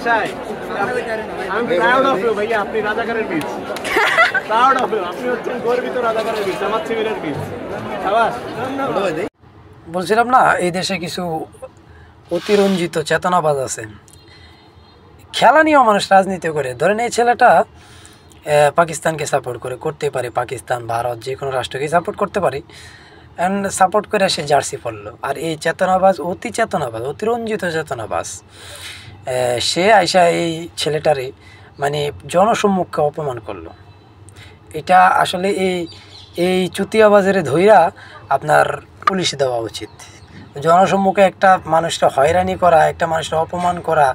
ভাষায় আমি proud of you ভাইয়া, আপনি রাজাকারের বীজ। প্রাউড অফ ইউ, আপনি হচ্ছেন গর্বিত রাজাকারের বীজ, আমার সিভিলের বীজ। সাবাস। বলছিলাম না, এই দেশে কিছু অতিরঞ্জিত চেতনাবাজ আছে। খেলা নিয়েও মানুষ রাজনীতি করে। ধরেন এই ছেলেটা পাকিস্তানকে সাপোর্ট করতে পারে, পাকিস্তান ভারত যে কোনো রাষ্ট্রকেই সাপোর্ট করতে পারে, অ্যান্ড সাপোর্ট করে সে জার্সি পড়লো। আর এই চেতনাবাজ, অতিরঞ্জিত চেতনাবাজ, সে আইসা এই ছেলেটারে মানে জনসম্মুখে অপমান করলো। এটা আসলে এই চুতিয়াবাজের ধইরা আপনার পুলিশে দেওয়া উচিত। জনসম্মুখে একটা মানুষটা হয়রানি করা, একটা মানুষটা অপমান করা,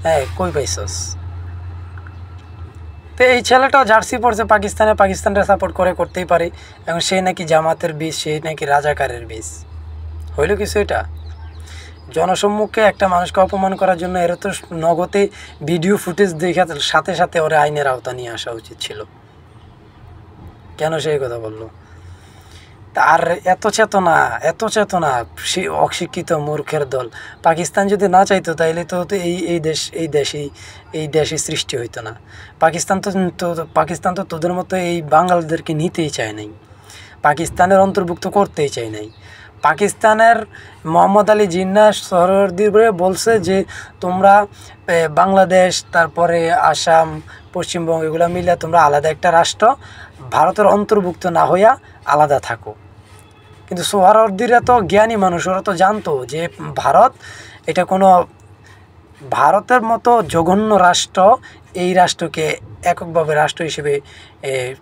হ্যাঁ, কই পাইছস? তো এই ছেলেটাও জার্সি পড়ছে পাকিস্তানরা সাপোর্ট করতেই পারে, এবং সে নাকি জামাতের বীজ, সে নাকি রাজাকারের বীজ। হইল কিছু এটা? জনসম্মুখে একটা মানুষকে অপমান করার জন্য এর তো নগদে ভিডিও ফুটেজ দেখে সাথে সাথে ওরা আইনের আওতা নিয়ে আসা উচিত ছিল। কেন সেই কথা বললো? আর এত চেতনা সে অশিক্ষিত মূর্খের দল। পাকিস্তান যদি না চাইতো তাইলে তো এই দেশই সৃষ্টি হইতো না। পাকিস্তান তো তোদের মতো এই বাঙালিদেরকে নিতেই চায় নাই, পাকিস্তানের অন্তর্ভুক্ত করতেই চায় নাই। পাকিস্তানের মোহাম্মদ আলী জিন্নাহ সরওয়ার্দী বলছে যে তোমরা বাংলাদেশ, তারপরে আসাম, পশ্চিমবঙ্গ এগুলো মিলে তোমরা আলাদা একটা রাষ্ট্র, ভারতের অন্তর্ভুক্ত না হইয়া আলাদা থাকো। কিন্তু সোহরাওয়ার্দীরা তো জ্ঞানী মানুষ, ওরা তো জানতো যে এটা কোনো ভারতের মতো জঘন্য রাষ্ট্র এই রাষ্ট্রকে এককভাবে রাষ্ট্র হিসেবে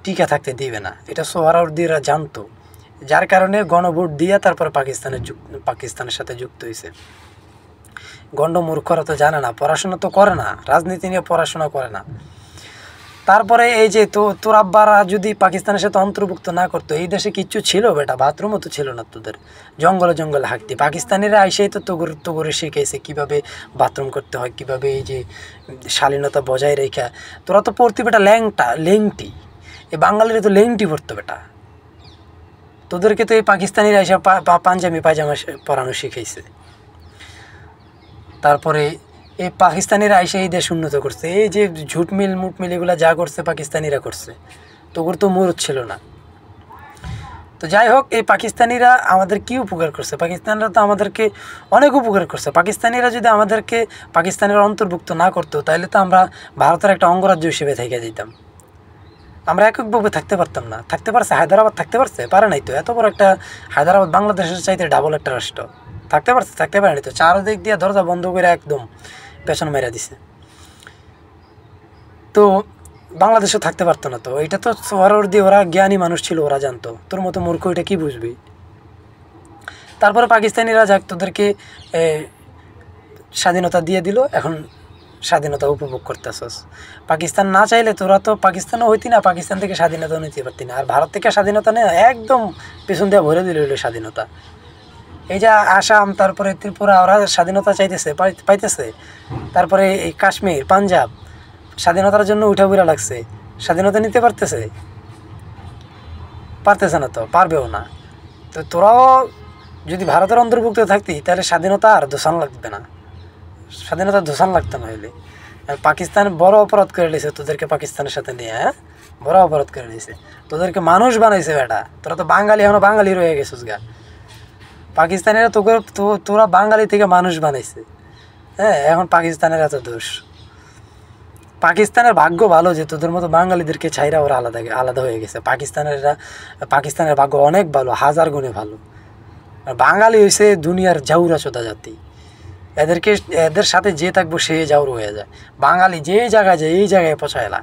টিকে থাকতে দিবে না। এটা সোহরাওয়ার্দীরা জানতো, যার কারণে গণভোট দিয়ে তারপরে পাকিস্তানের সাথে যুক্ত হয়েছে। গণ্ডমূর্খরা তো জানে না, পড়াশোনা তো করে না, রাজনীতি নিয়ে পড়াশোনা করে না। তারপরে এই যে তোর আব্বারা যদি পাকিস্তানের সাথে অন্তর্ভুক্ত না করতো, এই দেশে কিচ্ছু ছিল বেটা, বাথরুমও তো ছিল না তোদের, জঙ্গলে হাঁকতি। পাকিস্তানিরা আইসেই তো তোগরে শিখেছে কীভাবে বাথরুম করতে হয়, কীভাবে এই যে শালীনতা বজায় রেখা। তোরা তো পড়তি বেটা লেংটি, এই বাঙালিরা তো লেংটি পড়তো বেটা। তোদেরকে তো এই পাকিস্তানিরা এসে পাঞ্জাবি পায়জামা পরানো শিখেছে। তারপরে এই পাকিস্তানিরা এসে এই দেশ উন্নত করছে। এই যে মুটমিল এগুলো যা করছে পাকিস্তানিরা করছে, তোর তো মুরত ছিল না। তো যাই হোক, এই পাকিস্তানিরা আমাদের কি উপকার করছে? পাকিস্তানিরা তো আমাদেরকে অনেক উপকার করছে। পাকিস্তানিরা যদি আমাদেরকে পাকিস্তানের অন্তর্ভুক্ত না করতো, তাহলে তো আমরা ভারতের একটা অঙ্গরাজ্য হিসেবে থেকে যেতাম। আমরা এককভাবে থাকতে পারতাম না। থাকতে পারছে হায়দ্রাবাদ, থাকতে পারছে? পারে নাই তো। এত বড় একটা হায়দ্রাবাদ বাংলাদেশের চাইতে ডাবল একটা রাষ্ট্র, থাকতে পারেনি তো। চারদিক দিয়ে দরজা বন্ধ করে একদম পেছন মেরা দিছে। তো বাংলাদেশও থাকতে পারতো না তো। এটা তো সোহরাওয়ার্দী, ওরা জ্ঞানী মানুষ ছিল, ওরা জানতো। তোর মতো মূর্খ এটা কি বুঝবি? তারপরে পাকিস্তানিরা যাক তোদেরকে স্বাধীনতা দিয়ে দিল, এখন স্বাধীনতা উপভোগ করতেছস। পাকিস্তান না চাইলে তোরা তো পাকিস্তানও হইতি না, পাকিস্তান থেকে স্বাধীনতাও নিতে পারতি না। আর ভারত থেকে স্বাধীনতা নেই, একদম পেছন দিয়ে ভরে দিল স্বাধীনতা। এই যে আসাম, তারপরে ত্রিপুরা, ওরা স্বাধীনতা পাইতেছে। তারপরে এই কাশ্মীর, পাঞ্জাব স্বাধীনতার জন্য উঠাবুড়া লাগছে, স্বাধীনতা নিতে পারতেছে না তো, পারবেও না। তো তোরাও যদি ভারতের অন্তর্ভুক্ত থাকতি, তাহলে স্বাধীনতা আর দোষান লাগবে না, স্বাধীনতা দোষান লাগতো না। হইলে পাকিস্তান বড় অপরাধ করে নিয়েছে তোদেরকে, পাকিস্তানের সাথে নিয়ে, হ্যাঁ, বড় অপরাধ করে নিয়েছে। তোদেরকে মানুষ বানাইছে বেটা। তোরা তো বাঙালি, এখনো বাঙালি রয়ে গেছিস গা। পাকিস্তানিরা তোরা বাঙালি থেকে মানুষ বানাইছে, হ্যাঁ। এখন পাকিস্তানের এত দোষ। পাকিস্তানের ভাগ্য ভালো যে তোদের মতো বাঙালিদেরকে ছাইরা ওরা আলাদা হয়ে গেছে। পাকিস্তানের ভাগ্য অনেক ভালো, হাজার গুণে ভালো। বাঙালি হয়েছে দুনিয়ার জাউরা চোদা জাতি। এদের সাথে যে থাকবো সে জাউর হয়ে যায়। বাঙালি যে জায়গায় যায়, এই জায়গায় পৌঁছায়লা।